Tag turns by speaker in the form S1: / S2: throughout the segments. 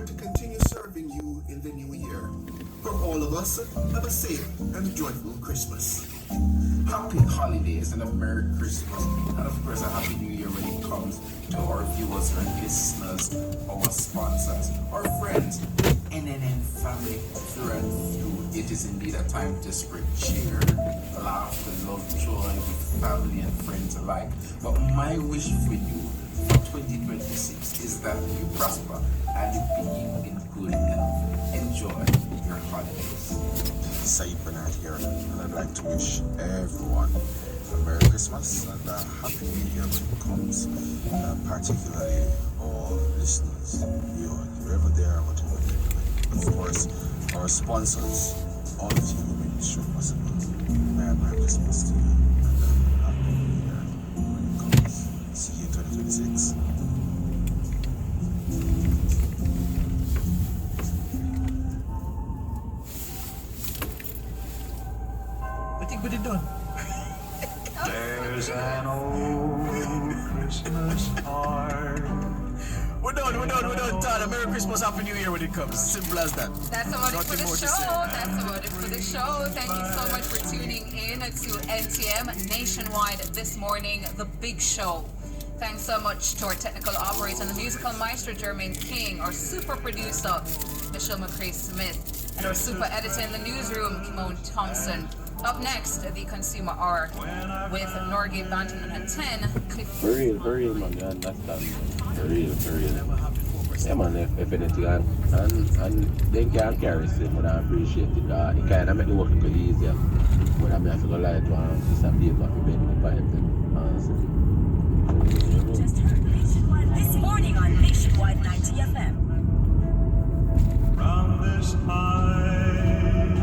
S1: forward to continue serving you in the new year. From all of us, have a safe and joyful Christmas.
S2: Happy holidays and a Merry Christmas, and of course a Happy New Year when it comes to our viewers and listeners, our sponsors, our friends, NNN family through and through. It is indeed a time to spread cheer, laughter, love, joy with family and friends alike. But my wish for you for 2026 is that you prosper and be in good health. Enjoy your holidays.
S3: Said Bernard here, and I'd like to wish everyone a Merry Christmas and a Happy New Year when it comes, particularly all listeners, you wherever they are, whatever they're doing. Of course, our sponsors, all of you who make this show possible. Merry Christmas to you and a Happy New Year when it comes. See you in 2026.
S4: I think we did done.
S5: There's an old Christmas card.
S4: We're done, Todd. Merry Christmas, Happy New Year when it comes. Simple as that.
S6: That's about it for
S4: Nothing
S6: the
S4: more to
S6: show.
S4: say.
S6: That's about it for the show. Thank you so much for tuning in to NTM Nationwide this morning, the big show. Thanks so much to our technical operator and the musical maestro, Jermaine King, our super producer, Michelle McCrae Smith, and our super editor in the newsroom, Kimon Thompson. Up next, the Consumer Hour with Norgay Banton at 10.
S7: For real, man, you understand? For real. Yeah, man, if anything, and they can carry it, but I appreciate it. It kind of make the work a little easier. But I mean, I feel like this and be able to bend my pipe, honestly.
S8: Just heard Nationwide this morning on Nationwide 90 FM.
S5: Round this time,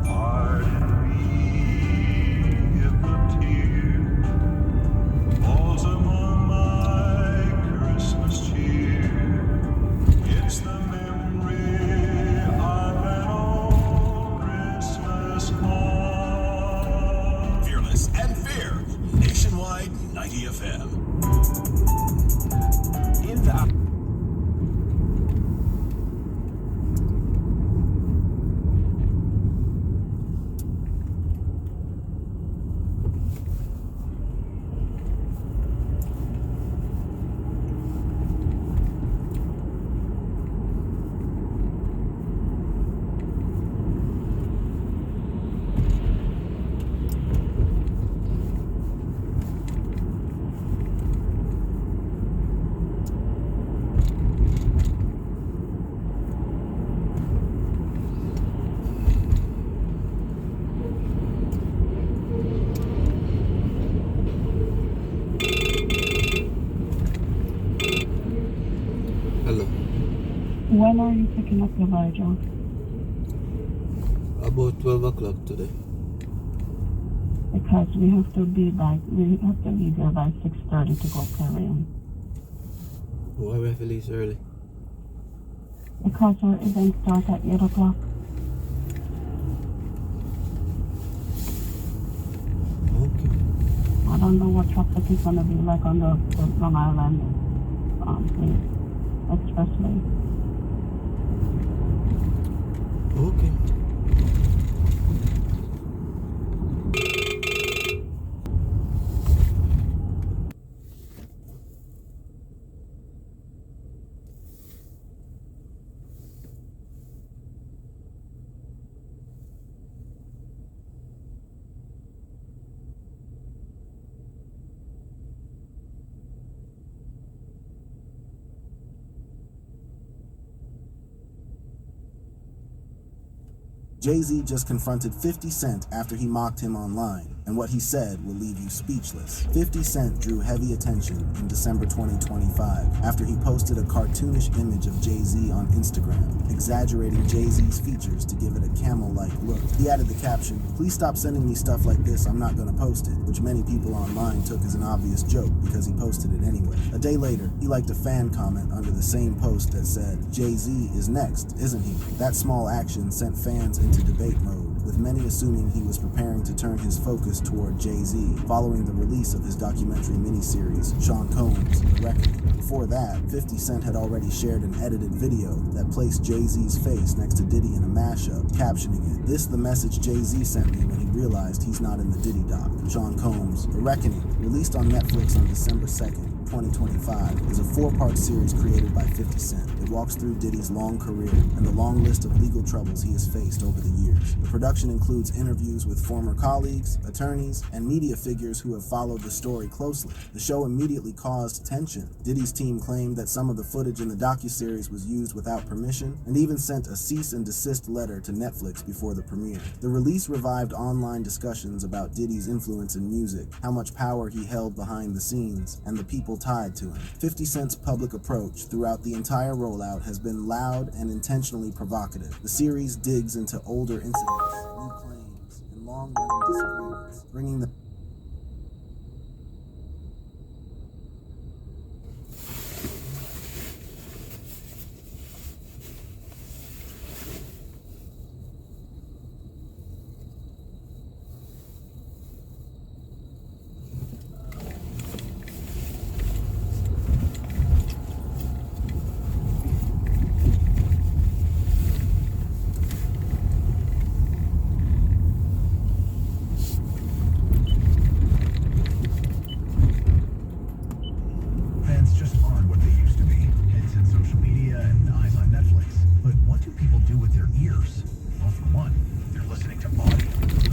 S5: pardon me if a tear falls among my Christmas cheer. It's the memory of an old Christmas card.
S9: Fearless and fair. Nationwide 90 FM.
S2: In the
S10: Hello.
S11: When are you picking up Elijah?
S10: About 12 o'clock today.
S11: Because we have to leave here by 6:30 to go carry him.
S10: Why we have to leave early?
S11: Because our event starts at 8 o'clock.
S10: Okay.
S11: I don't know what traffic is going to be like on the Long Island expressway.
S10: Okay.
S12: Jay-Z just confronted 50 Cent after he mocked him online, and what he said will leave you speechless. 50 Cent drew heavy attention in December 2025 after he posted a cartoonish image of Jay-Z on Instagram, exaggerating Jay-Z's features to give it a camel-like look. He added the caption, "Please stop sending me stuff like this, I'm not gonna post it," which many people online took as an obvious joke because he posted it anyway. A day later, he liked a fan comment under the same post that said, "Jay-Z is next, isn't he?" That small action sent fans into debate mode, with many assuming he was preparing to turn his focus toward Jay-Z following the release of his documentary miniseries, Sean Combs: The Reckoning. Before that, 50 Cent had already shared an edited video that placed Jay-Z's face next to Diddy in a mashup, captioning it, "This the message Jay-Z sent me when he realized he's not in the Diddy doc." Sean Combs: The Reckoning, released on Netflix on December 2nd, 2025, is a 4-part series created by 50 Cent. It walks through Diddy's long career and the long list of legal troubles he has faced over the years. The production includes interviews with former colleagues, attorneys, and media figures who have followed the story closely. The show immediately caused tension. Diddy's team claimed that some of the footage in the docuseries was used without permission, and even sent a cease and desist letter to Netflix before the premiere. The release revived online discussions about Diddy's influence in music, how much power he held behind the scenes, and the people tied to him. 50 Cent's public approach throughout the entire rollout has been loud and intentionally provocative. The series digs into older incidents, new claims, and long-running disagreements, bringing the
S9: Fans just aren't what they used to be. Heads in social media and eyes on Netflix. But what do people do with their ears? Well, for one, they're listening to audio.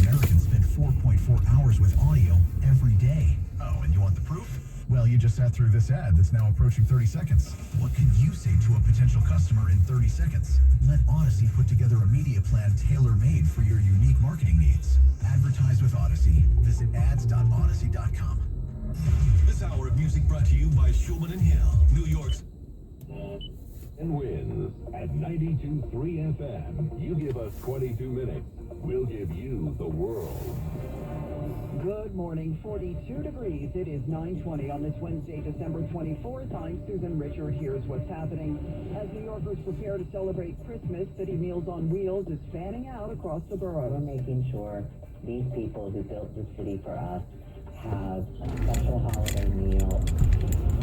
S9: Americans spend 4.4 hours with audio every day. Oh, and you want the proof? Well, you just sat through this ad that's now approaching 30 seconds. What can you say to a potential customer in 30 seconds? Let Odyssey put together a media plan tailor-made for your unique marketing needs. Advertise with Odyssey. Visit ads.odyssey.com.
S5: This hour of music brought to you by Schulman and Hill, New York's
S13: And wins at 92.3 FM. You give us 22 minutes, we'll give you the world.
S14: Good morning, 42 degrees. It is 9:20 on this Wednesday, December 24th. I'm Susan Richard. Here's what's happening. As New Yorkers prepare to celebrate Christmas, City Meals on Wheels is fanning out across the borough.
S15: We're making sure these people who built the city for us have a special holiday meal.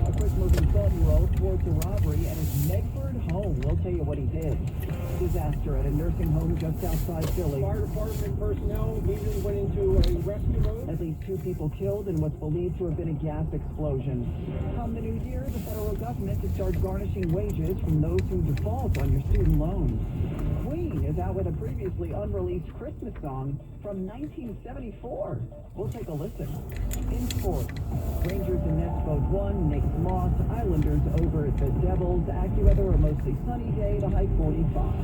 S14: A quick-moving 12-year-old thwarts a robbery at his Medford home. We'll tell you what he did. Disaster at a nursing home just outside Philly.
S16: Fire department personnel immediately went into a rescue mode.
S14: At least 2 people killed in what's believed to have been a gas explosion. Come the new year, the federal government to start garnishing wages from those who default on your student loans. Queen is out with a previously unreleased Christmas song from 1974. We'll take a listen. In sports, Rangers and Nets both won. Knicks lost. Islanders over the Devils. AccuWeather, a mostly sunny day, the high 45.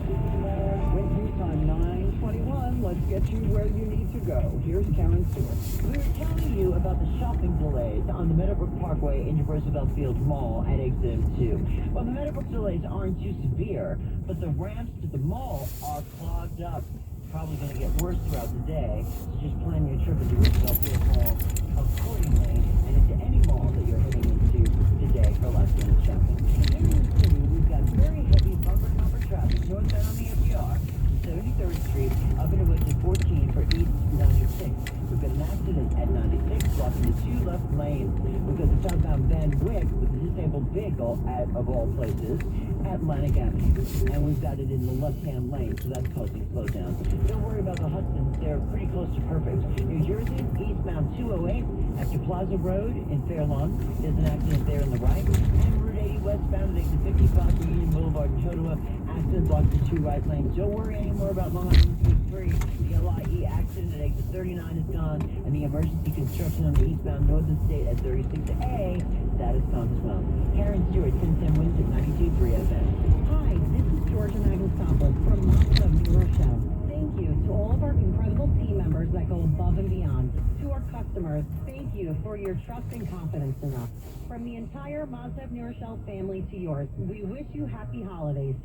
S14: With news time 9:21, let's get you where you need to go. Here's Karen Stewart.
S15: We're telling you about the shopping delays on the Meadowbrook Parkway in your Roosevelt Field Mall at exit 2. Well, the Meadowbrook delays aren't too severe, but the ramps to the mall are clogged up. Probably going to get worse throughout the day, so just plan your trip into Roosevelt Field Mall accordingly and into any mall that you're heading into today for last-minute shopping. In the city, we've got very heavy bumper traffic northbound on the FDR, 73rd Street, up into exit 14 for East 96. We've got an accident at 96, blocking the 2 left lanes. We've got the southbound Van Wyck with a disabled vehicle of all places, at Atlantic Avenue. And we've got it in the left-hand lane, so that's causing slowdown. Don't worry about the Hudsons, they're pretty close to perfect. New Jersey, eastbound 208, after Plaza Road in Fairlawn. There's an accident there on the right. And Route 80 westbound at exit 55 for Union Boulevard in Chodua. Accident blocks the 2 right lanes. Don't worry anymore about Long Island Street 3. The LIE accident at exit 39 is gone, and the emergency construction on the eastbound Northern State at 36A, that is gone as well. Karen Stewart, 1010 Winds at 92.3 FM.
S11: Hi, this is Georgia Magnusopoulos from Mazda of New Rochelle. Thank you to all of our incredible team members that go above and beyond. To our customers, thank you for your trust and confidence in us. From the entire Mazda of New Rochelle family to yours, we wish you happy holidays.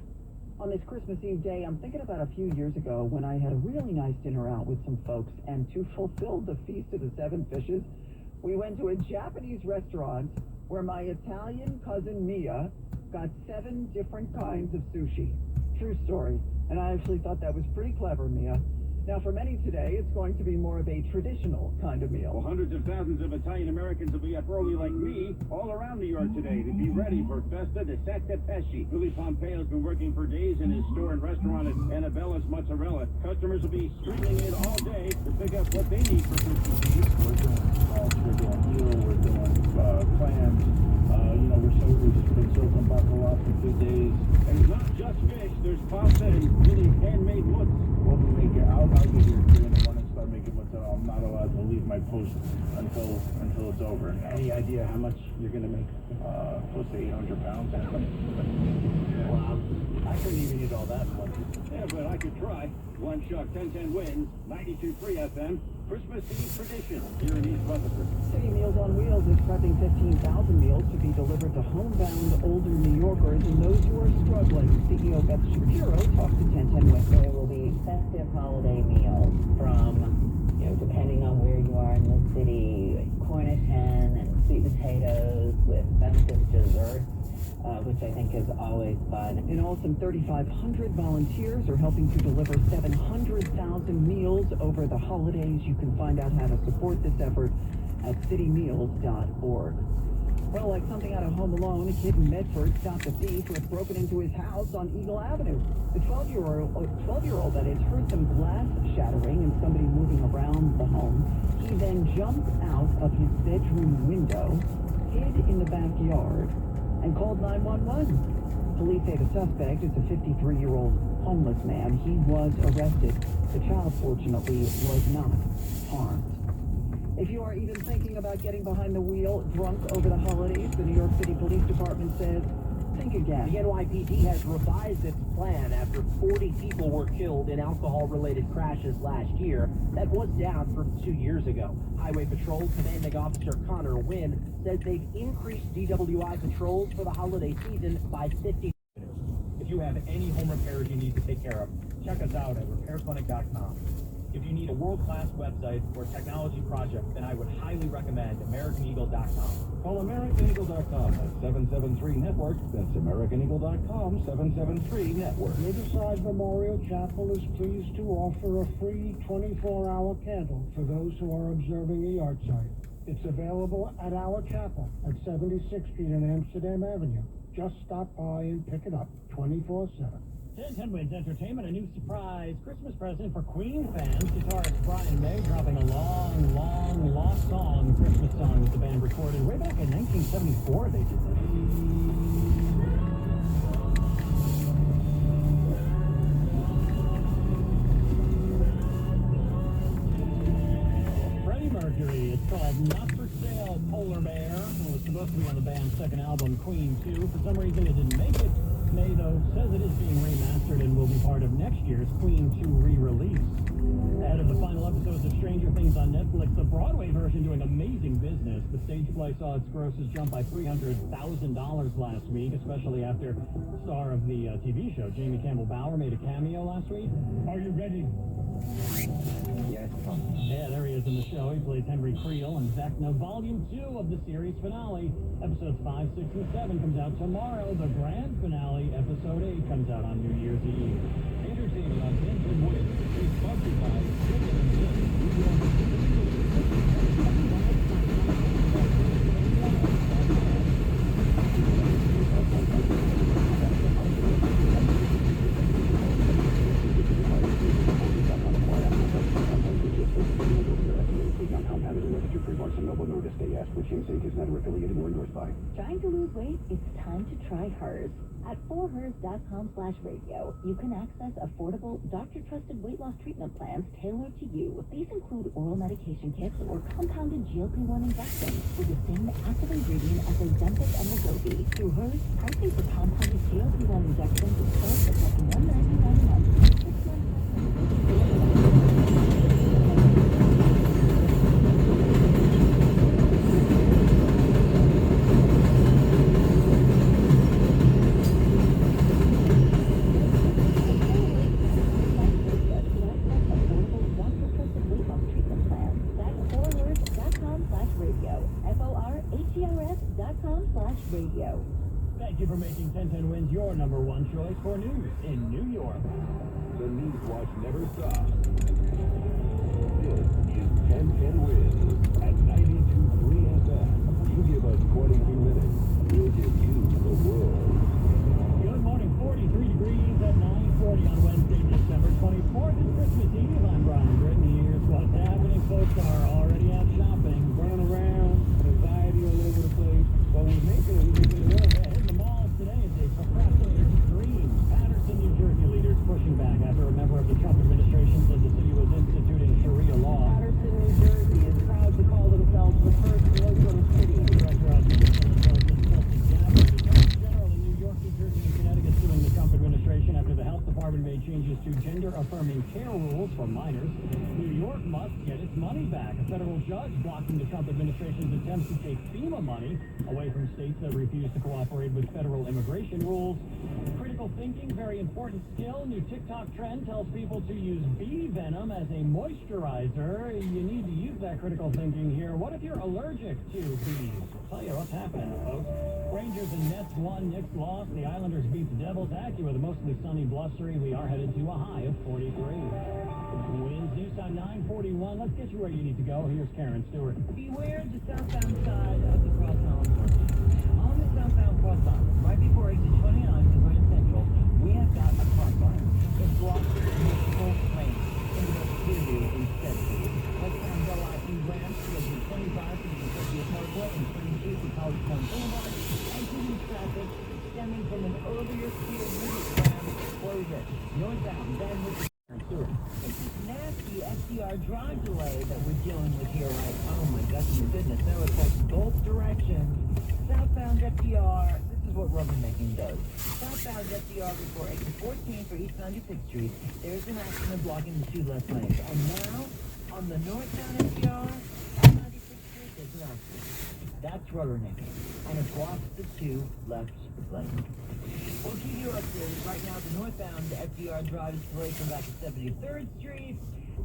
S14: On this Christmas Eve day, I'm thinking about a few years ago when I had a really nice dinner out with some folks, and to fulfill the Feast of the 7 Fishes, we went to a Japanese restaurant where my Italian cousin Mia got 7 different kinds of sushi. True story. And I actually thought that was pretty clever, Mia. Now, for many today, it's going to be more of a traditional kind of meal.
S17: Well, hundreds of thousands of Italian Americans will be up early like me all around New York today to be ready for Festa di Sette Pesci. Louis Pompeo has been working for days in his store and restaurant at Annabella's Mozzarella. Customers will be streaming in all day to pick up what they need for Christmas Eve. We're doing salt, we're doing eel, we're doing clams. We've been serving bacalao for 2 days. And it's not just fish, there's pasta and really handmade mozz. We'll be making, I'll get here 3 in the morning and start making mozz. I'm not allowed to leave my post until it's over. Any idea how much you're going to make? Close to 800 pounds. Wow. I couldn't even eat all that one. Yeah, but I could try. One Shock 1010 wins, 92.3 FM. Christmas Eve tradition here in East Rutherford.
S14: City Meals on Wheels is prepping 15,000 meals to be delivered to homebound older New Yorkers and those who are struggling. CEO Beth Shapiro talks to 1010 West.
S15: There will be festive holiday meals from, depending on where you are in the city, Cornish hen and sweet potatoes with festive desserts. Which I think is always fun.
S14: In all, some 3,500 volunteers are helping to deliver 700,000 meals over the holidays. You can find out how to support this effort at citymeals.org. Well, like something out of Home Alone, a kid in Medford stopped a thief who had broken into his house on Eagle Avenue. The 12-year-old that is, heard some glass shattering and somebody moving around the home. He then jumped out of his bedroom window, hid in the backyard, and called 911. Police say the suspect is a 53-year-old homeless man. He was arrested. The child, fortunately, was not harmed. If you are even thinking about getting behind the wheel drunk over the holidays, the New York City Police Department says, think again.
S16: The NYPD has revised its plan after 40 people were killed in alcohol-related crashes last year. That was down from 2 years ago. Highway Patrol Commanding Officer Connor Wynn says they've increased DWI patrols for the holiday season by 50.
S18: If you have any home repairs you need to take care of, check us out at RepairClinic.com. If you need a world-class website or technology project, then I would highly recommend AmericanEagle.com.
S17: Call AmericanEagle.com at 773-NETWORK. That's AmericanEagle.com, 773-NETWORK.
S16: Riverside Memorial Chapel is pleased to offer a free 24-hour candle for those who are observing a yard site. It's available at our chapel at 76th Street and Amsterdam Avenue. Just stop by and pick it up 24/7.
S18: 1010 Wins Entertainment, a new surprise Christmas present for Queen fans. Guitarist Brian May dropping a long, long lost song, Christmas song that the band recorded way back in 1974. They did this. Freddie Mercury, it's called Not For Sale Polar Bear. It was supposed to be on the band's second album, Queen 2. For some reason, it didn't make it. May, though, says it is being remastered and will be part of next year's Queen 2 re-release. Ahead of the final episodes of Stranger Things on Netflix, the Broadway version doing amazing business. The stage play saw its grosses jump by $300,000 last week, especially after the star of the TV show, Jamie Campbell Bower, made a cameo last week. Are you ready?
S16: Yes.
S18: Yeah, there he is in the show. He plays Henry Creel and Vecna. Volume 2 of the series finale. Episodes 5, 6, and 7 comes out tomorrow. The grand finale, Episode 8, comes out on New Year's Eve. Entertainment on 1010 Wins is sponsored by Shulman & Hill, New York.
S19: Trying to lose weight? It's time to try Hers. At 4hers.com/radio, you can access affordable, doctor-trusted weight loss treatment plans tailored to you. These include oral medication kits or compounded GLP-1 injections with the same active ingredient as Ozempic and Wegovy. Through Hers, pricing for compounded GLP-1 injections is priced at just $199 a month. 6 months.
S18: Thank you for making making 1010 Wins your number one choice for news in New York.
S13: The News Watch never stops. This is 1010 Wins at 92.3 FM. You give us 22 minutes, we'll give you the world.
S18: Good morning, 43 degrees at 9:40 on Wednesday, December 24th. It's Christmas Eve. I'm Brian Britton. Here's what's happening. Folks are already out shopping, running around, anxiety all over the place. But we're making it ahead. In the malls today is a procrastinator's dream. Patterson, New Jersey leaders pushing back after a member of the Trump administration said the city was instituting Sharia law. Patterson, New Jersey is proud to call themselves the first Muslim city. Director of General in New York, New Jersey, and Connecticut suing the Trump administration after the health department made changes to gender-affirming care rules for minors. New York must get its money back. A federal judge blocking the Trump administration's attempts to take FEMA money away from states that refuse to cooperate with federal immigration rules. Critical thinking, very important skill. New TikTok trend tells people to use bee venom as a moisturizer. You need to use that critical thinking here. What if you're allergic to bees? I'll tell you what's happening, folks. Rangers and Nets won, Knicks lost. The Islanders beat the Devils. Acura, the mostly sunny, blustery. We are headed to a high of 43. Winds News on 941. Let's get you where you need to go. Here's Karen Stewart.
S15: Beware the southbound side of the Cross Island Bridge. On the southbound Cross Island, right before exit 29 to Grand Central, we have got a crossfire. It blocks multiple lanes into the Clearview instead. Westbound LIE ramp to exit 25 to the Utopia Parkway and 22 to College Point Boulevard. Exiting traffic stemming from an earlier Clearview ramp closure. Northbound, then with the Stewart. It's this nasty FDR drive delay that we're dealing with here, right? Oh my goodness, that would affect both directions. Southbound FDR, this is what rubbernecking does. Southbound FDR before exit 14 for East 96th Street, there's an accident blocking the two left lanes. And now, on the northbound FDR, on 96th Street, there's an accident. That's rubbernecking, and it blocks the two left lanes. We'll keep you updated. Right now, the northbound FDR drive is delayed from back to 73rd Street,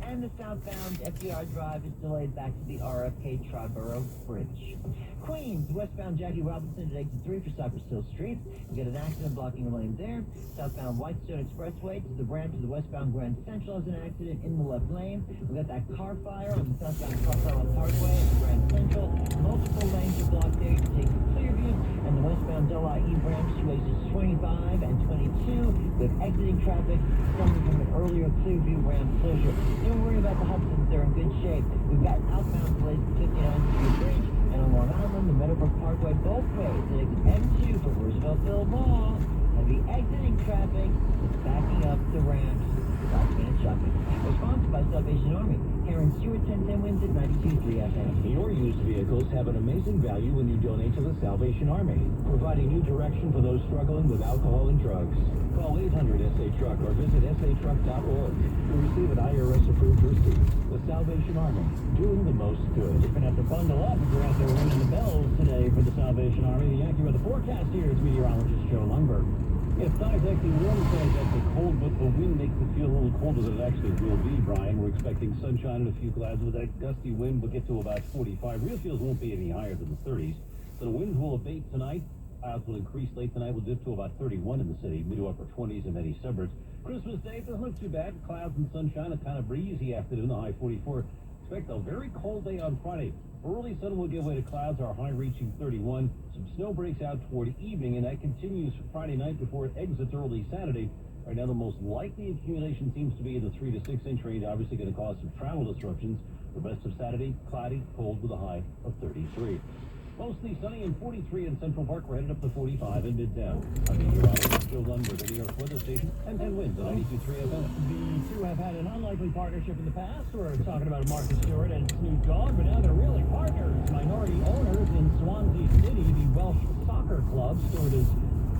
S15: and the southbound FDR drive is delayed back to the RFK Triborough Bridge. Queens, westbound Jackie Robinson at exit 3 for Cypress Hill Street. We got an accident blocking the lane there. Southbound Whitestone Expressway to the ramp to the westbound Grand Central has an accident in the left lane. We got that car fire on the southbound Cross Island Parkway at the Grand Central. Multiple lanes are blocked there to take the Clearview, and the westbound LIE ramps to exits 25 and 22 with exiting traffic stemming from an earlier Clearview ramp closure. Don't worry about the Hudsons, they're in good shape. We've got outbound delays at 59th Street Bridge, and on Long Island, the Meadowbrook Parkway both ways at exit M2 for Roosevelt Mall. Heavy exiting traffic is backing up the ramps. Last-minute shopping. We're sponsored by Salvation Army. Karen Stewart, 1010 Wins at 92.3 FM.
S20: Your used vehicles have an amazing value when you donate to the Salvation Army, providing new direction for those struggling with alcohol and drugs. Call 800-SA-TRUCK or visit satruck.org to receive an IRS-approved receipt. The Salvation Army, doing the most good.
S18: You're going to have to bundle up if you're out there ringing the bells today for the Salvation Army. The Yankee Weather forecast here is meteorologist Joe Lundberg.
S5: It's not exactly warm, it's not exactly cold, but the wind makes it feel a little colder than it actually will be, Brian. We're expecting sunshine and a few clouds with that gusty wind. We'll get to about 45. Real feels won't be any higher than the 30s. So the winds will abate tonight. Clouds will increase late tonight. We'll dip to about 31 in the city, mid to upper 20s in many suburbs. Christmas Day doesn't look too bad. Clouds and sunshine, a kind of breezy afternoon, the high 44. Expect a very cold day on Friday. Early sun will give way to clouds, our high reaching 31. Some snow breaks out toward evening, and that continues Friday night before it exits early Saturday. Right now, the most likely accumulation seems to be in the 3 to 6 inch range, obviously going to cause some travel disruptions. The rest of Saturday, cloudy, cold with a high of 33. Mostly sunny and 43 in Central Park. We're headed up to 45 in Midtown. I'm meteorologist Joe Lundberg, the New York weather station, and 10 Winds at 92.3 FM.
S18: The two have had an unlikely partnership in the past. We're talking about Marcus Stewart and Snoop Dogg, but now they're really partners. Minority owners in Swansea City, the Welsh soccer club. Stewart is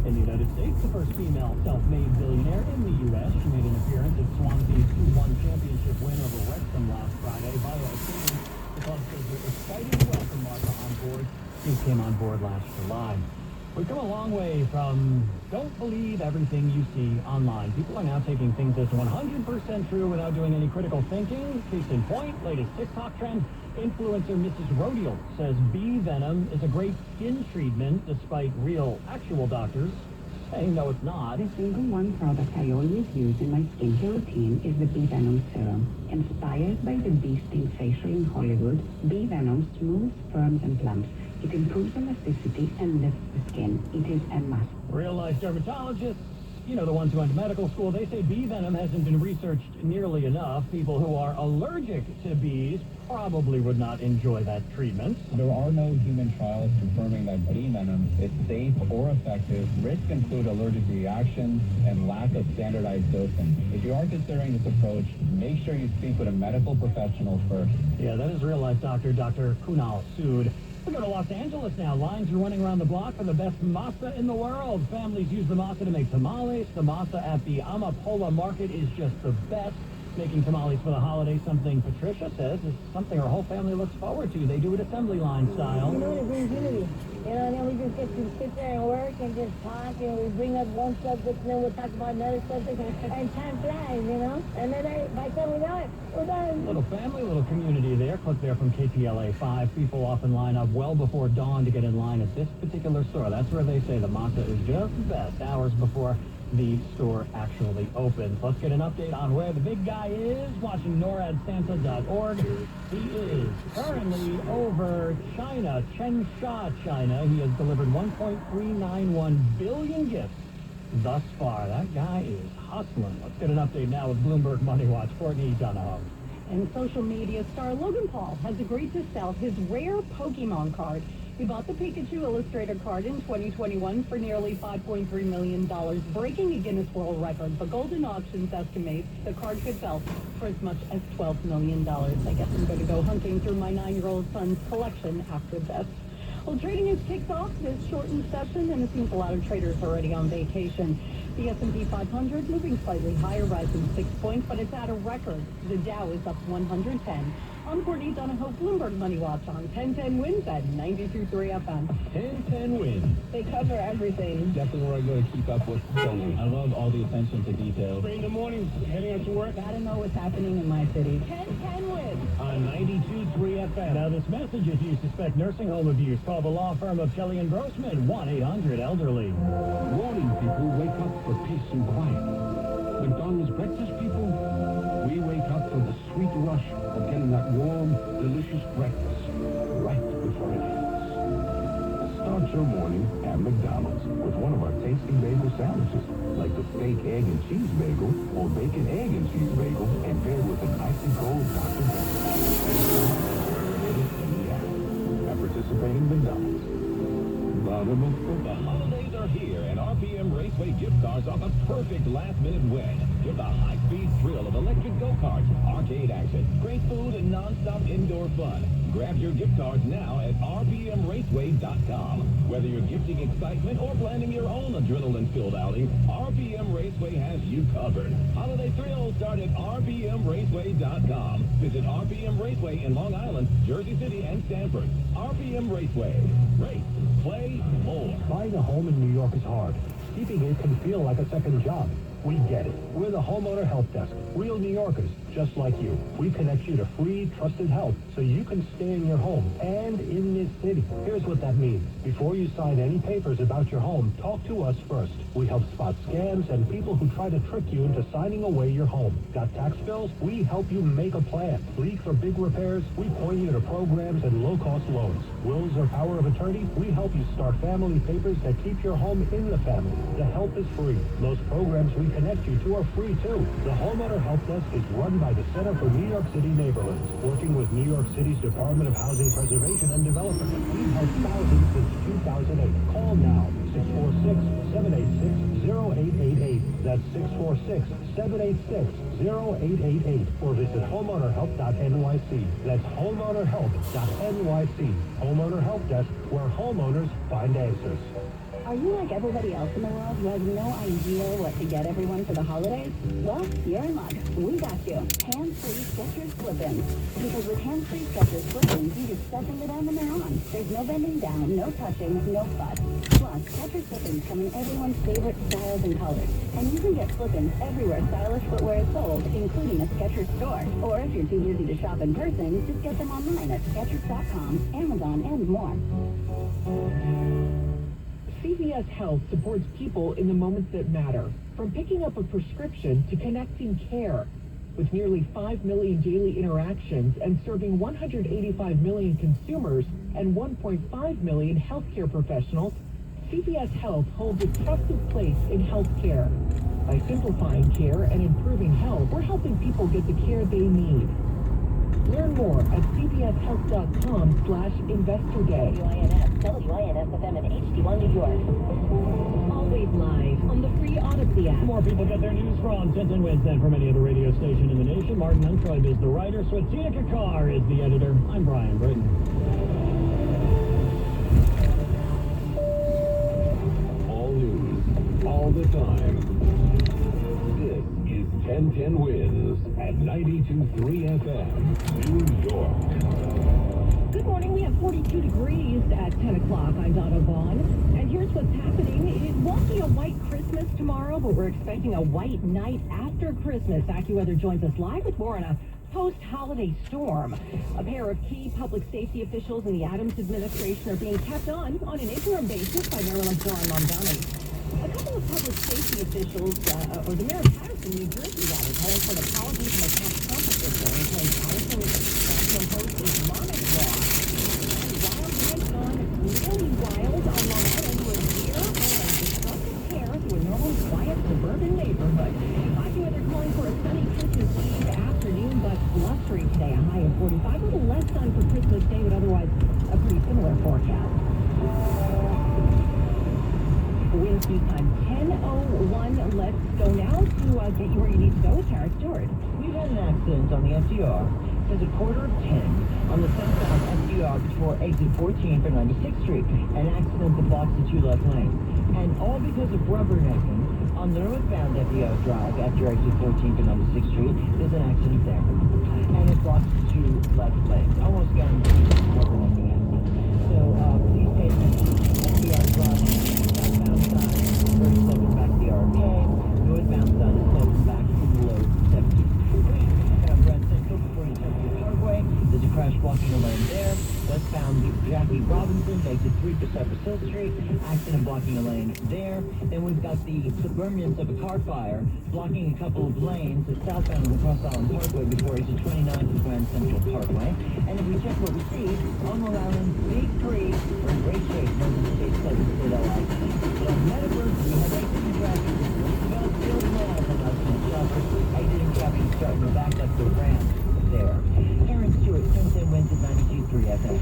S18: in the United States, the first female self-made billionaire in the U.S. She made an appearance at Swansea's 2-1 championship win over Wrexham last Friday via a statement. The club says they're excited to welcome Martha on board. She came on board last July. We've come a long way from don't believe everything you see online. People are now taking things as 100% true without doing any critical thinking. Case in point, latest TikTok trend. Influencer Mrs. Rodial says bee venom is a great skin treatment despite real, actual doctors Hey, no, it's not.
S11: The single one product I always use in my skincare routine is the Bee Venom Serum. Inspired by the bee sting facial in Hollywood, Bee Venom smooths, firms, and plumps. It improves elasticity and lifts the skin. It is a must.
S18: Real-life dermatologists, you know, the ones who went to medical school, they say bee venom hasn't been researched nearly enough. People who are allergic to bees probably would not enjoy that treatment.
S21: There are no human trials confirming that bee venom is safe or effective. Risks include allergic reactions and lack of standardized dosing. If you are considering this approach, make sure you speak with a medical professional first.
S18: Yeah, that is real-life doctor, Dr. Kunal Sood. We go to Los Angeles now. Lines are running around the block for the best masa in the world. Families use the masa to make tamales. The masa at the Amapola market is just the best. Making tamales for the holidays, something Patricia says is something her whole family looks forward to. They do it assembly line style.
S22: You know, it brings unity. You know, and then we just get to sit there and work and just talk, and we bring up one subject, and then we'll talk about another subject, and time flies, you know? And then by the time we know it, we're done.
S18: Little family, little community there. Clip there from KTLA 5. People often line up well before dawn to get in line at this particular store. That's where they say the masa is just the best, hours before the store actually opens. Let's get an update on where the big guy is. Watching NORADSanta.org. He is currently over China, Changsha, China. He has delivered 1.391 billion gifts thus far. That guy is hustling. Let's get an update now with Bloomberg Money Watch. Courtney Donahoe.
S11: And social media star Logan Paul has agreed to sell his rare Pokemon card. He bought the Pikachu Illustrator card in 2021 for nearly $5.3 million, breaking a Guinness World Record. But Golden Auctions estimates the card could sell for as much as $12 million. I guess I'm going to go hunting through my 9-year-old son's collection after this. Well, trading has kicked off this shortened session, and it seems a lot of traders are already on vacation. The S&P 500 moving slightly higher, rising 6 points, but it's at a record. The Dow is up 110. I'm Courtney Donahoe, Bloomberg Money Watch on 1010 Wins at 92.3 FM.
S21: 1010 Wins.
S11: They cover everything.
S21: Definitely where I go to keep up with spending. I love all the attention to detail.
S18: 3 in the morning, heading out to work.
S11: Gotta know what's happening in my city. 1010 Wins.
S18: On 92.3 FM. Now this message, if you suspect nursing home abuse, call the law firm of Kelly and Grossman, 1-800-ELDERLY.
S13: Morning people wake up for peace and quiet. McDonald's breakfast people, we wake up for the sweet rush of getting that warm, delicious breakfast right before it ends. Start your morning at McDonald's with one of our tasty bagel sandwiches, like the steak, egg, and cheese bagel or bacon, egg, and cheese bagel, and paired with an icy cold Dr. Pepper. At participating McDonald's.
S20: The holidays are here, and RPM Raceway gift cards are the perfect last-minute win. Get the high-speed thrill of electric go-karts, arcade action, great food, and non-stop indoor fun. Grab your gift cards now at rpmraceway.com. Whether you're gifting excitement or planning your own adrenaline-filled outing, RPM Raceway has you covered. Holiday thrills start at rpmraceway.com. Visit RPM Raceway in Long Island, Jersey City, and Stamford. RPM Raceway. Race. Play more.
S18: Buying a home in New York is hard. Keeping it can feel like a second job. We get it. We're the Homeowner Help Desk. Real New Yorkers, just like you. We connect you to free, trusted help so you can stay in your home and in this city. Here's what that means. Before you sign any papers about your home, talk to us first. We help spot scams and people who try to trick you into signing away your home. Got tax bills? We help you make a plan. Leaks or big repairs? We point you to programs and low-cost loans. Wills or power of attorney? We help you start family papers that keep your home in the family. The help is free. Those programs we connect you to are free too. The Homeowner Help Desk is run by the Center for New York City Neighborhoods, working with New York City's Department of Housing Preservation and Development. We've helped thousands since 2008. Call now, 646-786-0888. That's 646-786-0888. Or visit homeownerhelp.nyc. That's homeownerhelp.nyc. Homeowner Help Desk, where homeowners find answers.
S11: Are you like everybody else in the world who has no idea what to get everyone for the holidays? Well, you're in luck. We got you. Hands-free Skechers Slip-ins. Because with hands-free Skechers Slip-ins, you just step into them and they're on. There's no bending down, no touching, no fuss. Plus, Skechers Slip-ins come in everyone's favorite styles and colors. And you can get Slip-ins everywhere stylish footwear is sold, including a Skechers store. Or if you're too busy to shop in person, just get them online at Skechers.com, Amazon, and more.
S14: CVS Health supports people in the moments that matter, from picking up a prescription to connecting care. With nearly 5 million daily interactions and serving 185 million consumers and 1.5 million healthcare professionals, CVS Health holds a trusted place in healthcare. By simplifying care and improving health, we're helping people get the care they need. Learn more at cvshealth.com/investorday.
S11: WINS FM in HD1 New York. Always live on the free Odyssey app.
S18: More people get their news from 1010 Wins than from any other radio station in the nation. Martin Untroyd is the writer. Swatina Kakar is the editor. I'm Brian Britton.
S13: All news, all the time. This is 1010 Wins at 92.3 FM, New York.
S11: Good morning. We have 42 degrees at 10 o'clock. I'm Donna Vaughn. And here's what's happening. It won't be a white Christmas tomorrow, but we're expecting a white night after Christmas. AccuWeather joins us live with more on a post-holiday storm. A pair of key public safety officials in the Adams administration are being kept on an interim basis by Maryland John Mamdani. A couple of public safety officials, or the mayor of Patterson, New Jersey, rather, calling for an apology from a top Trump official and claimed Patterson is trying to impose Islamic law. Wild night gone really wild on Long Island where deer and disrupted care through a normally quiet suburban neighborhood. AccuWeather calling for a sunny Christmas Eve afternoon, but blustery today, a high of 45. A little less sun for Christmas Day, but otherwise a pretty similar forecast. Winds news time 10:01. Let's go now to get you where you need to go with Tara Stewart.
S15: We've had an accident on the FDR since a quarter of 10 on the southbound FDR before exit 14 for 96th Street. An accident that blocks the 2 left lanes. And all because of rubbernecking on the northbound FDR Drive after exit 14 for 96th Street. There's an accident there. And it blocks the 2 left lanes. Almost guaranteed rubbernecking accident. So please pay attention. FDR Drive. 37 back the RPA, northbound side is closed back to below 70. Brent Central before you turn to the Parkway. There's a crash blocking the lane there. Westbound Jackie Robinson makes it 3 for Cypress Street. Accident blocking a lane there. Then we've got the submergence of a car fire blocking a couple of lanes at southbound on the Cross Island Parkway before exit 29 to the Grand Central Parkway. And if we check what we see, on Long Island, big 3, we're in great shape. Northern State 7 State LI. But on Meadowbrook, we have exiting traffic. Roosevelt Field Mall from us in Shoppers. Exiting traffic starting to back up the ramp there. Aaron Stewart, 1010 Wins at 92.3 FM.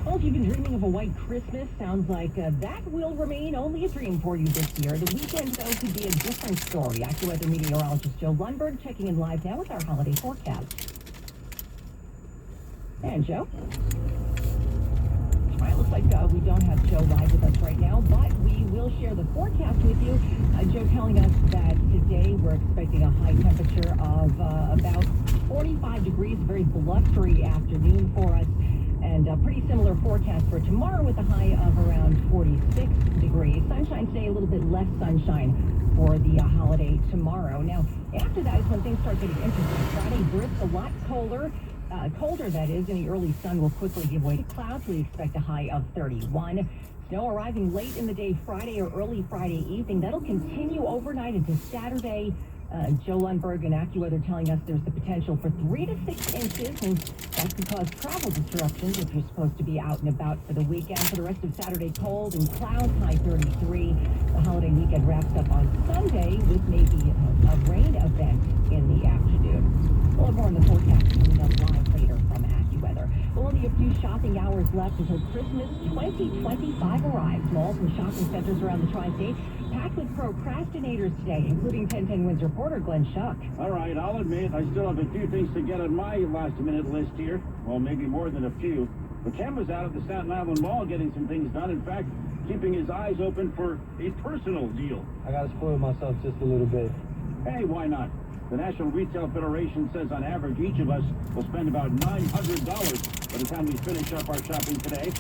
S11: Well, if you've been dreaming of a white Christmas, sounds like that will remain only a dream for you this year. The weekend, though, could be a different story. AccuWeather meteorologist Joe Lundberg checking in live now with our holiday forecast. And Joe? All right, looks like we don't have Joe live with us right now, but we will share the forecast with you. Joe telling us that today we're expecting a high temperature of about 45 degrees, very blustery afternoon for us. And a pretty similar forecast for tomorrow with a high of around 46 degrees. Sunshine today, a little bit less sunshine for the holiday tomorrow. Now, after that is when things start getting interesting. Friday drifts a lot colder. Colder, that is, and the early sun will quickly give way to clouds. We expect a high of 31. Snow arriving late in the day Friday or early Friday evening. That'll continue overnight into Saturday. Joe Lundberg and AccuWeather telling us there's the potential for 3 to 6 inches, and that could cause travel disruptions if you're supposed to be out and about for the weekend. For the rest of Saturday, cold and clouds, high 33. The holiday weekend wraps up on Sunday with maybe a rain event in the afternoon. We'll have more on the forecast coming up live later from AccuWeather. Well, only a few shopping hours left until Christmas 2025 arrives. Malls and shopping centers around the tri-state packed with procrastinators today, including 1010 Wins reporter Glenn Schuck.
S17: All right, I'll admit I still have a few things to get on my last-minute list here. Well, maybe more than a few. But Ken was out at the Staten Island Mall getting some things done. In fact, keeping his eyes open for a personal deal.
S10: I gotta spoil myself just a little bit.
S17: Hey, why not? The National Retail Federation says on average each of us will spend about $900 by the time we finish up our shopping today.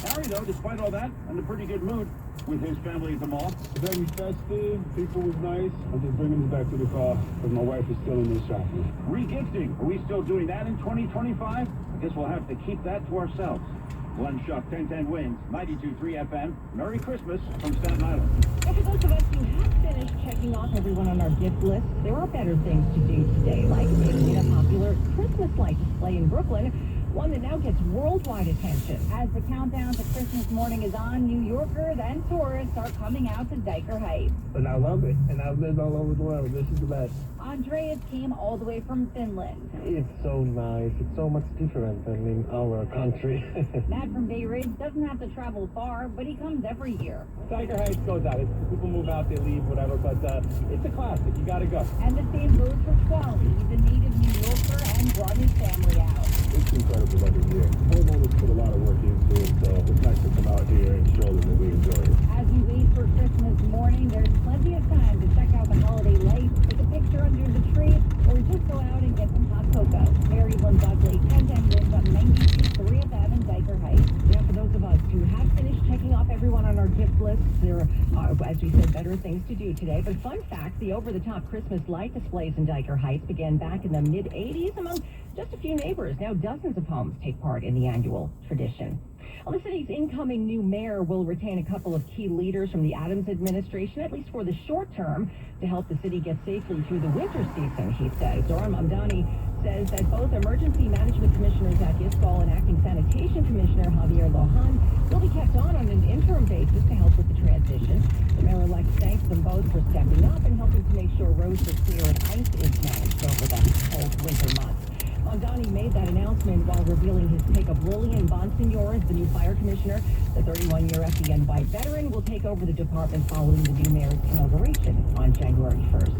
S17: Harry, though, despite all that, in a pretty good mood with his family at the mall.
S1: Very festive, people was nice. I'm just bringing this back to the car because my wife is still in this shopping.
S17: Regifting. Are we still doing that in 2025? I guess we'll have to keep that to ourselves. Glenn Schuck, 1010 wins, 92.3 FM. Merry Christmas from Staten Island.
S11: And for those of us who have finished checking off everyone on our gift list, there are better things to do today, like making a popular Christmas light display in Brooklyn, one that now gets worldwide attention.
S3: As the countdown to Christmas morning is on, New Yorkers and tourists are coming out to Dyker Heights.
S10: And I love it. And I've lived all over the world. This is the best.
S3: Andreas came all the way from Finland.
S10: It's so nice. It's so much different than in our country.
S3: Matt from Bay Ridge doesn't have to travel far, but he comes every year.
S10: Dyker Heights goes out. People move out, they leave, whatever, but it's a classic. You gotta go.
S3: And the same goes for Quality. He's a native New Yorker and brought his family out.
S1: It's incredible every year. Homeowners put a lot of work into it, so it's nice to come out here and show them that we enjoy it.
S3: As we wait for Christmas morning, there's plenty of time to check out the holiday lights, take a picture under the tree, or just go out and get some hot cocoa. Mary Lynn Buckley, 1010 wins on 92.3 FM in Dyker Heights.
S11: Yeah, for those of us who have finished checking off everyone on our gift list, there are, as we said, better things to do today. But fun fact, the over-the-top Christmas light displays in Dyker Heights began back in the mid-'80s among just a few neighbors. Now dozens of homes take part in the annual tradition. Well, the city's incoming new mayor will retain a couple of key leaders from the Adams administration, at least for the short term, to help the city get safely through the winter season, he says. Zoran Mamdani says that both Emergency Management Commissioner Zach Isbell and Acting Sanitation Commissioner Javier Lohan will be kept on an interim basis to help with the transition. The mayor-elect thanks them both for stepping up and helping to make sure roads are clear and ice is managed over the cold winter months. Mamdani made that announcement while revealing his pick of Lillian Bonsignor as the new fire commissioner. The 31-year FDNY veteran will take over the department following the new mayor's inauguration on January 1st.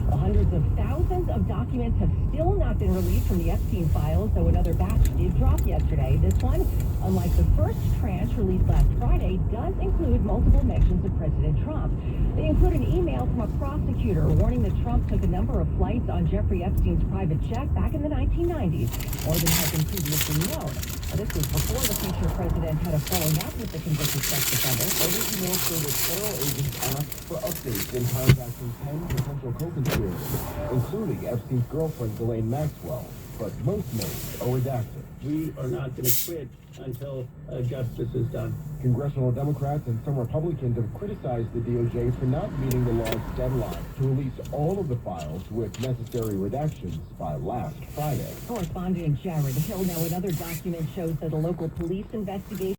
S11: Well, hundreds of thousands of documents have still not been released from the Epstein files, though another batch did drop yesterday. This one, unlike the first tranche released last Friday, does include multiple mentions of President Trump. They include an email from a prosecutor warning that Trump took a number of flights on Jeffrey Epstein's private jet back in the 1990s, more than had been previously known. This was before the future president had a falling out with the convicted sex offender.
S20: Others illustrated federal agents asked for updates in contacting 10 potential co-conspirators, including Epstein's girlfriend, Ghislaine Maxwell, but most names are redacted.
S10: We are not going to quit until justice is done.
S20: Congressional Democrats and some Republicans have criticized the DOJ for not meeting the law's deadline to release all of the files with necessary redactions by last Friday.
S11: Correspondent Jared Hill. Now another document shows that a local police investigation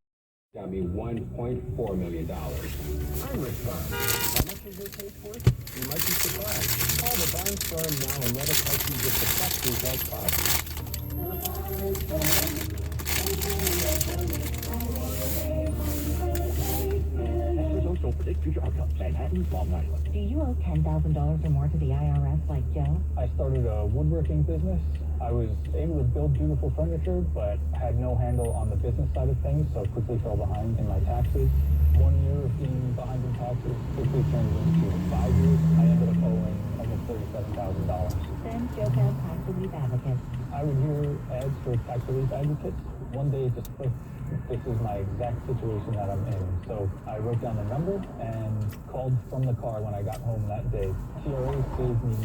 S20: Got me $1.4 million. I'm Rick Barnes. How much is your case worth? You might be surprised. Call the Barnes firm now and let us help you get the best results possible.
S11: Don't predict future outcomes. Manhattan, Long Island. Do you owe $10,000 or more to the IRS like Joe?
S10: I started a woodworking business. I was able to build beautiful furniture, but had no handle on the business side of things, so quickly fell behind in my taxes. 1 year of being behind in taxes quickly turned into 5 years. I ended up owing almost $37,000.
S11: Then Joe found tax relief advocates.
S10: I would hear ads for tax relief advocates. One day it just clicked. This is my exact situation that I'm in. So I wrote down the number and called from the car when I got home that day. TRA saved me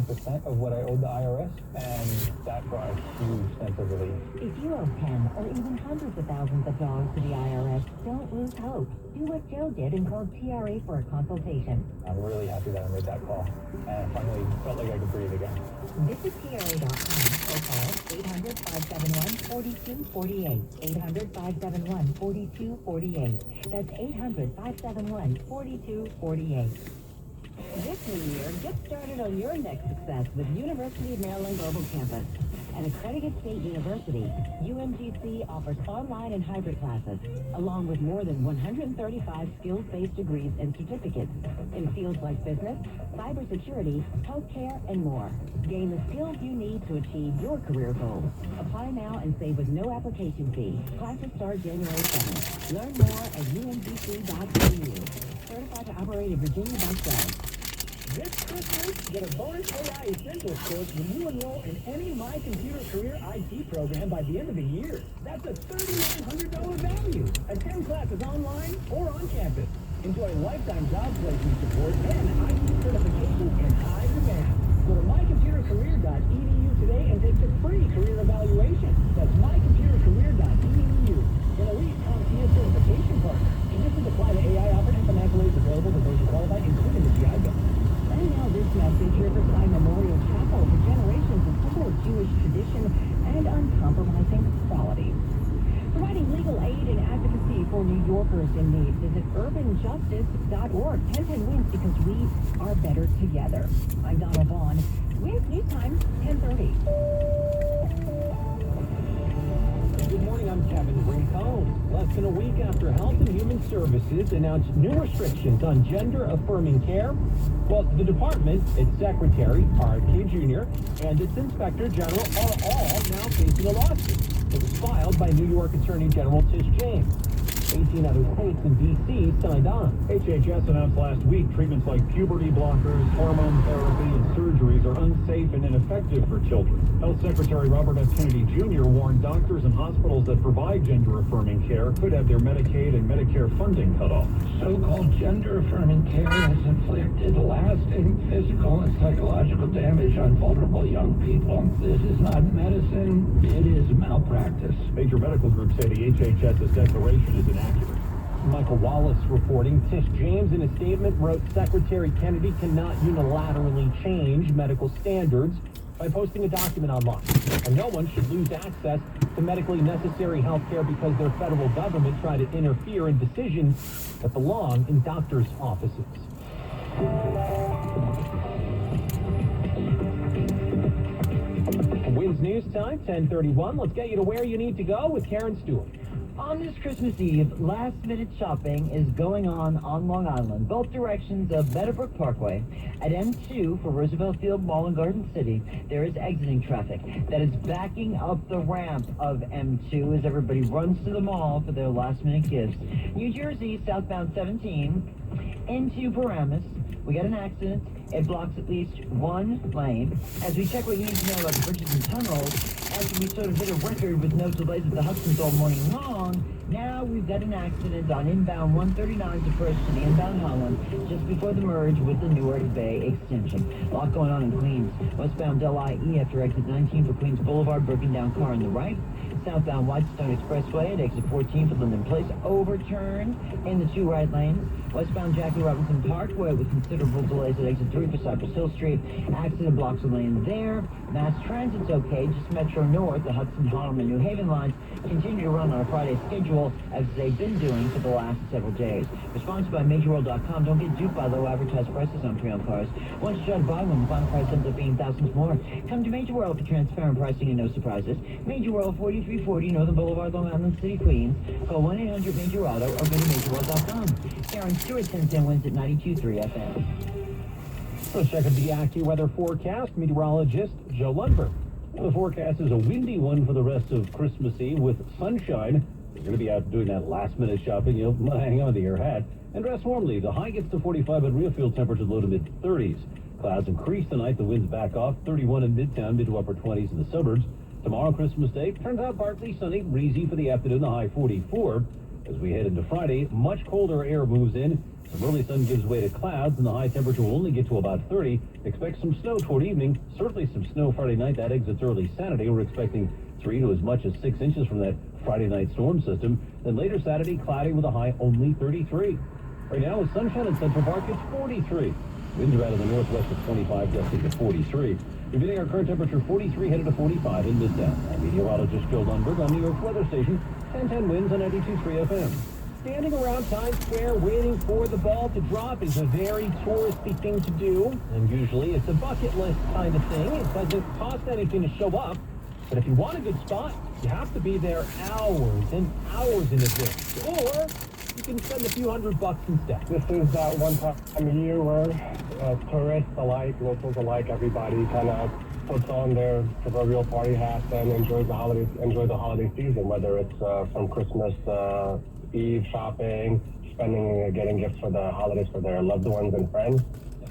S10: 99% of what I owed the IRS, and that brought a huge sense of relief.
S11: If you owe 10 or even hundreds of thousands of dollars to the IRS, don't lose hope. Do what Joe did and call TRA for a consultation.
S10: I'm really happy that I made that call, and I finally felt like I could breathe again.
S11: Visit TRA.com or call 800-571-4248. 800-571-4248. That's 800-571-4248. This new year, get started on your next success with University of Maryland Global Campus. An accredited state university, UMGC offers online and hybrid classes, along with more than 135 skills-based degrees and certificates in fields like business, cybersecurity, healthcare, and more. Gain the skills you need to achieve your career goals. Apply now and save with no application fee. Classes start January 7th. Learn more at umgc.edu. Certified to operate in Virginia by Shell.
S18: This Christmas, get a bonus AI Essentials course when you enroll in any My Computer Career IT program by the end of the year. That's a $3,900 value. Attend classes online or on campus. Enjoy lifetime job placement support and IT certification in high demand. Go to mycomputercareer.edu today and take the free career evaluation. That's mycomputercareer.edu.
S16: an elite CompTIA certification partner. Conditions apply to AI operatives and accolades available to those who qualify, including the GI Bill.
S11: And now this message, Riverside Memorial Chapel, for generations a symbol of Jewish tradition and uncompromising quality. Providing legal aid and advocacy for New Yorkers in need. Visit urbanjustice.org. 1010 wins because we are better together. I'm Donald Vaughn. Wins News Time, 10:30.
S16: Good morning, I'm Kevin Rincon. Less than a week after Health and Human Services announced new restrictions on gender-affirming care, well, the department, its secretary, R.K. Jr., and its inspector general are all now facing a lawsuit. It was filed by New York Attorney General Tish James. 18 other states and D.C. signed on.
S5: HHS announced last week treatments like puberty blockers, hormone therapy, and surgeries are unsafe and ineffective for children. Health Secretary Robert F. Kennedy Jr. warned doctors and hospitals that provide gender-affirming care could have their Medicaid and Medicare funding cut off.
S4: So-called gender-affirming care has inflicted lasting physical and psychological damage on vulnerable young people. This is not medicine, it is malpractice.
S5: Major medical groups say the HHS's declaration is inaccurate.
S16: Michael Wallace reporting. Tish James in a statement wrote Secretary Kennedy cannot unilaterally change medical standards by posting a document online. And no one should lose access to medically necessary health care because their federal government tried to interfere in decisions that belong in doctors' offices. Wins News Time, 10:31. Let's get you to where you need to go with Karen Stewart.
S15: On this Christmas Eve, last-minute shopping is going on Long Island, both directions of Meadowbrook Parkway. At M2 for Roosevelt Field Mall in Garden City, there is exiting traffic that is backing up the ramp of M2 as everybody runs to the mall for their last-minute gifts. New Jersey, southbound 17, into Paramus. We got an accident. It blocks at least one lane. As we check what you need to know about the bridges and tunnels, after we sort of hit a record with no delays at the Hudson's all morning long, now we've got an accident on inbound 139 to First to the inbound Holland, just before the merge with the Newark Bay extension. A lot going on in Queens. Westbound Del IE after exit 19 for Queens Boulevard, broken down car on the right. Southbound Whitestone Expressway at exit 14 for Linden Place, overturned in the two right lanes. Westbound Jackie Robinson Parkway with considerable delays at exit 3 for Cypress Hill Street. Accident blocks a lane there. Mass Transit's okay, just Metro North, the Hudson, Harlem, and New Haven lines continue to run on a Friday schedule as they've been doing for the last several days. Responsible by MajorWorld.com. Don't get duped by low advertised prices on pre-owned cars. Once you try to buy one, the final price ends up being thousands more. Come to Major World for transparent pricing and no surprises. Major World, 4340 Northern Boulevard, Long Island City, Queens. Call 1-800-MAJOR-AUTO or go to MajorWorld.com. Karen Stewart, 1010 wins at 92.3 FM.
S16: Let's check out the AccuWeather forecast. Meteorologist Joe Lundberg.
S5: The forecast is a windy one for the rest of Christmas Eve with sunshine. You're going to be out doing that last-minute shopping. You'll hang on to your hat and dress warmly. The high gets to 45 at real field temperature, low to mid-30s. Clouds increase tonight. The winds back off. 31 in Midtown, mid to upper 20s in the suburbs. Tomorrow, Christmas Day, turns out partly sunny, breezy for the afternoon, the high 44. As we head into Friday, much colder air moves in. Some early sun gives way to clouds, and the high temperature will only get to about 30. Expect some snow toward evening. Certainly some snow Friday night. That exits early Saturday. We're expecting 3 to as much as 6 inches from that Friday night storm system. Then later Saturday, cloudy with a high only 33. Right now, with sunshine in Central Park, it's 43. Winds are out of the northwest at 25, gusting to 43. We're getting our current temperature 43, headed to 45 in Midtown. I'm meteorologist Joe Lundberg on New York's weather station, 1010 winds on 92.3 FM.
S16: Standing around Times Square waiting for the ball to drop is a very touristy thing to do. And usually it's a bucket list kind of thing. It doesn't cost anything to show up. But if you want a good spot, you have to be there hours and hours in advance. Or you can spend a few $100 instead.
S10: This is that one time of year where tourists alike, locals alike, everybody kind of puts on their proverbial party hats and enjoy the holiday season, whether it's from Christmas Eve shopping, spending, getting gifts for the holidays for their loved ones and friends.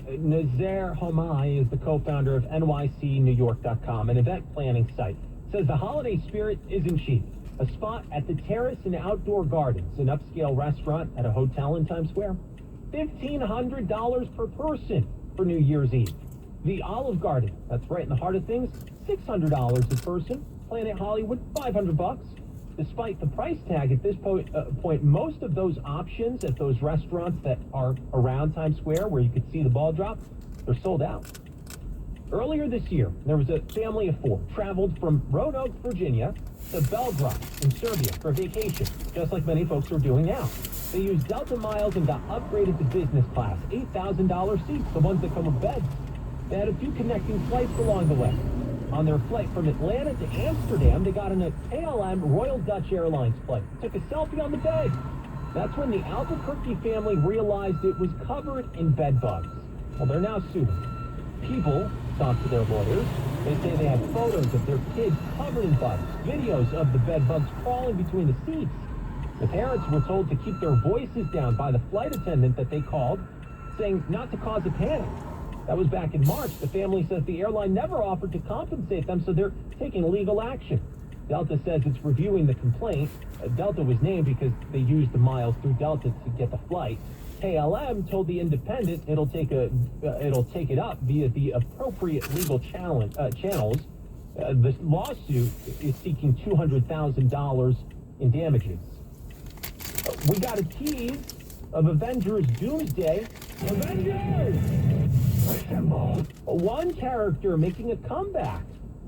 S16: Nazaire Homai is the co-founder of NYCNewYork.com, an event planning site. Says the holiday spirit isn't cheap. A spot at the Terrace and Outdoor Gardens, an upscale restaurant at a hotel in Times Square. $1,500 per person for New Year's Eve. The Olive Garden, that's right in the heart of things, $600 a person. Planet Hollywood, $500. despite the price tag at this point, most of those options at those restaurants that are around Times Square where you could see the ball drop, they're sold out. Earlier this year, there was a family of 4 traveled from Roanoke, Virginia to Belgrade in Serbia for a vacation, just like many folks are doing now. They used Delta miles and got upgraded to business class, $8,000 seats, the ones that come with beds. They had a few connecting flights along the way. On their flight from Atlanta to Amsterdam, they got on a KLM Royal Dutch Airlines flight. Took a selfie on the bed. That's when the Albuquerque family realized it was covered in bed bugs. Well, they're now suing. People talked to their lawyers. They say they had photos of their kids covered in bugs, videos of the bed bugs crawling between the seats. The parents were told to keep their voices down by the flight attendant that they called, saying not to cause a panic. That was back in March. The family says the airline never offered to compensate them, so they're taking legal action. Delta says it's reviewing the complaint. Delta was named because they used the miles through Delta to get the flight. KLM told the Independent it'll take it up via the appropriate legal channels. This lawsuit is seeking $200,000 in damages. We got a tease of Avengers Doomsday. Avengers! Assemble. One character making a comeback.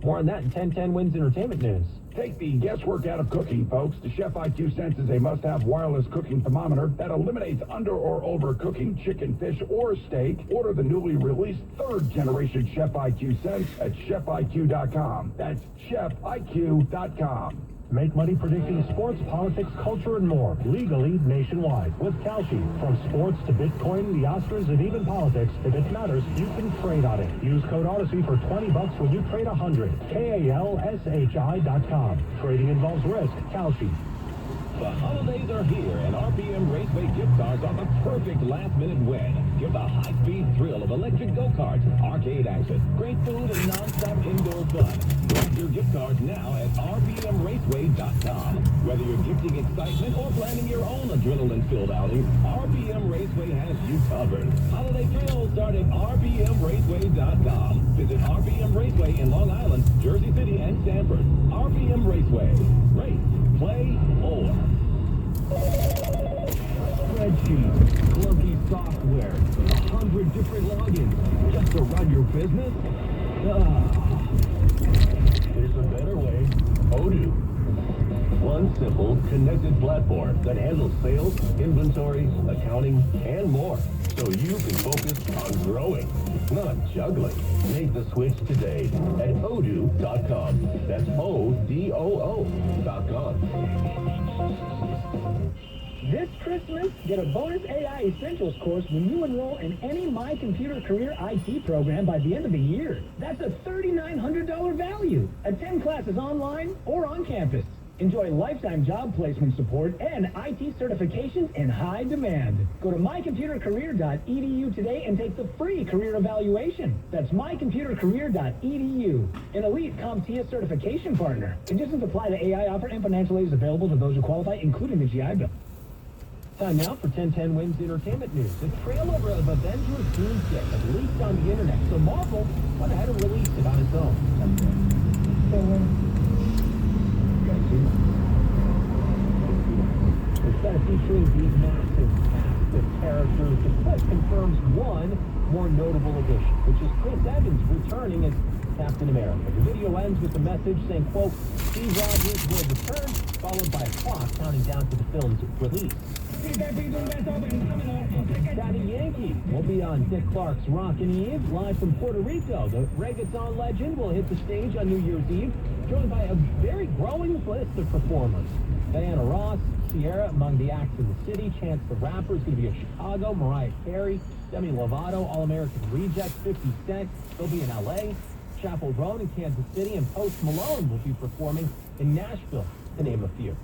S16: More on that in 1010 Wins Entertainment News.
S6: Take the guesswork out of cooking, folks. The Chef IQ Sense is a must-have wireless cooking thermometer that eliminates under or over cooking chicken, fish, or steak. Order the newly released 3rd-generation Chef IQ Sense at chefiq.com. That's chefiq.com.
S7: Make money predicting sports, politics, culture, and more legally nationwide with Kalshi. From sports to Bitcoin, the Oscars, and even politics, if it matters, you can trade on it. Use code Odyssey for $20 when you trade 100. KALSHI.com. Trading involves risk. Kalshi.
S13: The holidays are here, and RPM Raceway gift cards are the perfect last-minute win. Give the high-speed thrill of electric go-karts, arcade access, great food, and non-stop indoor fun. Grab your gift cards now at rpmraceway.com. Whether you're gifting excitement or planning your own adrenaline-filled outing, RPM Raceway has you covered. Holiday thrills start at rpmraceway.com. Visit RPM Raceway in Long Island, Jersey City, and Stamford. RPM Raceway. Race, play, more.
S20: Spreadsheets, clunky software, 100 different logins just to run your business?
S13: There's a better way. Odoo. One simple, connected platform that handles sales, inventory, accounting, and more. So you can focus on growing, not juggling. Make the switch today at odoo.com. That's ODOO.com.
S23: This Christmas, get a bonus AI Essentials course when you enroll in any My Computer Career IT program by the end of the year. That's a $3,900 value. Attend classes online or on campus. Enjoy lifetime job placement support and IT certifications in high demand. Go to mycomputercareer.edu today and take the free career evaluation. That's mycomputercareer.edu, an elite CompTIA certification partner. Conditions apply to AI offer and financial aid is available to those who qualify, including the GI Bill.
S16: Time now for 1010 Wins Entertainment News. The trailer of Avengers Doomsday has leaked on the internet, so Marvel went ahead and released it on its own. Instead of featuring these massive cast of characters, the clip confirms one more notable addition, which is Chris Evans returning as Captain America. The video ends with a message saying, quote, Steve Rogers will return, followed by a clock counting down to the film's release. Daddy Yankee will be on Dick Clark's Rockin' Eve, live from Puerto Rico. The reggaeton legend will hit the stage on New Year's Eve, joined by a very growing list of performers. Diana Ross, Sierra among the acts in the city. Chance the Rapper is going to be in Chicago. Mariah Carey, Demi Lovato, All-American Rejects, 50 Cent. They'll be in L.A. Chapel Roan in Kansas City, and Post Malone will be performing in Nashville, to name a few.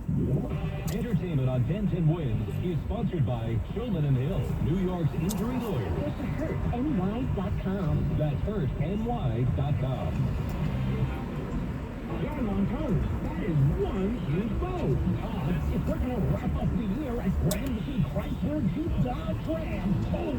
S13: Entertainment on 1010 Wins is sponsored by Shulman & Hill, New York's injury lawyer.
S19: Go to hurtny.com.
S13: That's hurtny.com.
S4: Young on toes. That is one huge boat. If we're going to wrap up the year at Grand Chrysler Jeep Dodge Ram. Oh,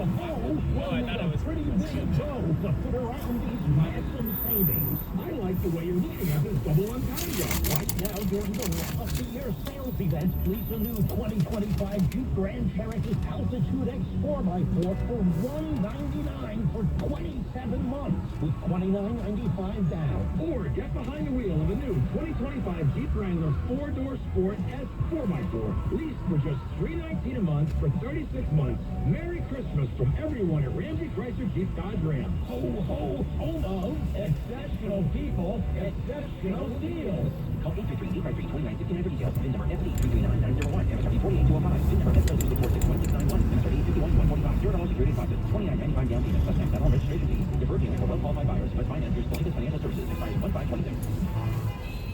S4: Well, I thought it was pretty big dough to fit around these massive savings. I like the way you're looking at this double entendre. Right now, during the wrap of the year sales event, lease a new 2025 Jeep Grand Cherokee Altitude X 4x4 for $199 for 27 months with $29.95 down. Or get behind the wheel of a new 2025 Jeep Wrangler 4-door Sport S 4x4. Leased for just $319 a month for 36 months. Merry Christmas from everyone at Ramsey Chrysler Jeep Dodge Ram. Ho, ho, home of exceptional people, exceptional deals.
S2: Call 833-853-2969 for details. VIN number FD339901, MSRP 48205. VIN number FD461691, MSRP 51145. $0 security deposit, $29.95 down payment, plus tax, registration fees. Deferred payment for well-qualified buyers. Plus financers, Blankets Financial Services, expires 1/5/26.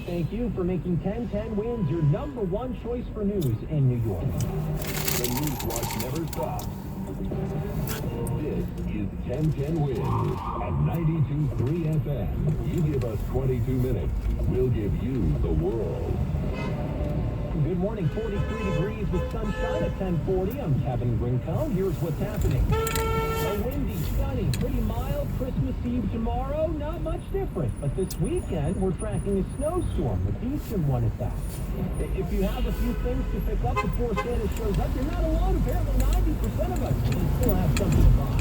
S16: Thank you for making 1010 Wins your number one choice for news in New York.
S13: The News Watch never stops. This is 1010 Wins at 92.3 FM. You give us 22 minutes, we'll give you the world.
S16: Good morning, 43 degrees with sunshine at 10:40. I'm Kevin Grinko. Here's what's happening. A windy, sunny, pretty mild Christmas Eve tomorrow. Not much different. But this weekend, we're tracking a snowstorm, a decent one at that. If you have a few things to pick up before Santa shows up, you're not alone. Apparently 90% of us still have something to buy.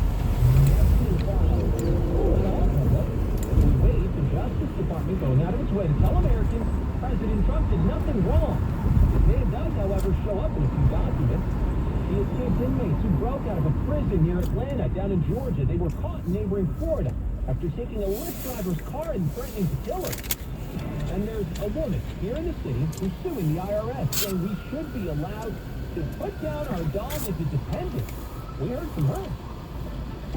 S16: We wait, the Justice Department going out of its way to tell Americans President Trump did nothing wrong. It does, however, show up in a few documents. The escaped inmates who broke out of a prison near Atlanta down in Georgia, they were caught in neighboring Florida after taking a Lyft driver's car and threatening to kill her. And there's a woman here in the city who's suing the IRS, saying we should be allowed to put down our dog as a dependent. We heard from her.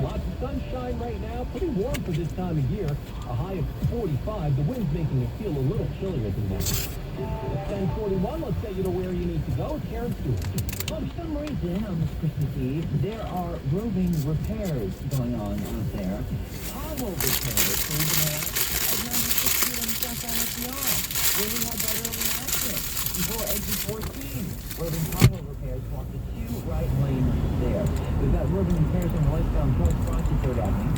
S16: Lots of sunshine right now, pretty warm for this time of year. A high of 45. The wind's making it feel a little chillier than that. It's 10:41. Let's get you to where you need to go. Karen Stewart.
S15: For some reason, on this Christmas Eve, there are roving repairs going on out there. Power repairs, believe it or not. I've known this to see them stuff on the yard. When we had that early accident, before exit 14, roving power repairs blocked the 2 right lanes there. We've got roving repairs on the westbound North Cross and 3rd Avenue.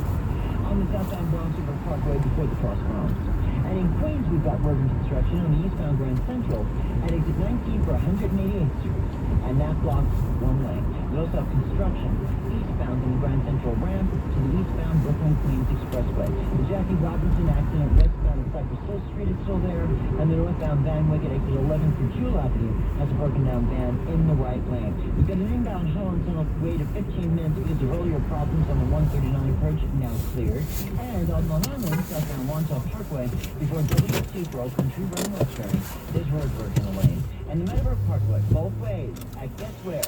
S15: On the southbound Bronx River Parkway before the crossroads. And in Queens, we've got roving construction on the eastbound Grand Central at exit 19 for 188th Street. And that blocks 1 lane. We also have construction eastbound in the Grand Central ramp to the eastbound Brooklyn Queens Expressway. The Jackie Robinson accident westbound of Cypress Hill Street is still there. And the northbound Van Wyck at exit 11 for Jewel Avenue has a broken down van in the right lane. We've got an inbound Holland Tunnel wait of 15 minutes because of earlier problems on the 139 approach now cleared. And on Long Island, southbound Wantaw Parkway, before WC for Old Country Road Westbury, there's road work in the lane. And the Meadowbrook Parkway, both ways, at guess where?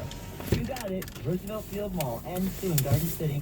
S15: You got it, Roosevelt Field Mall, and soon Garden City.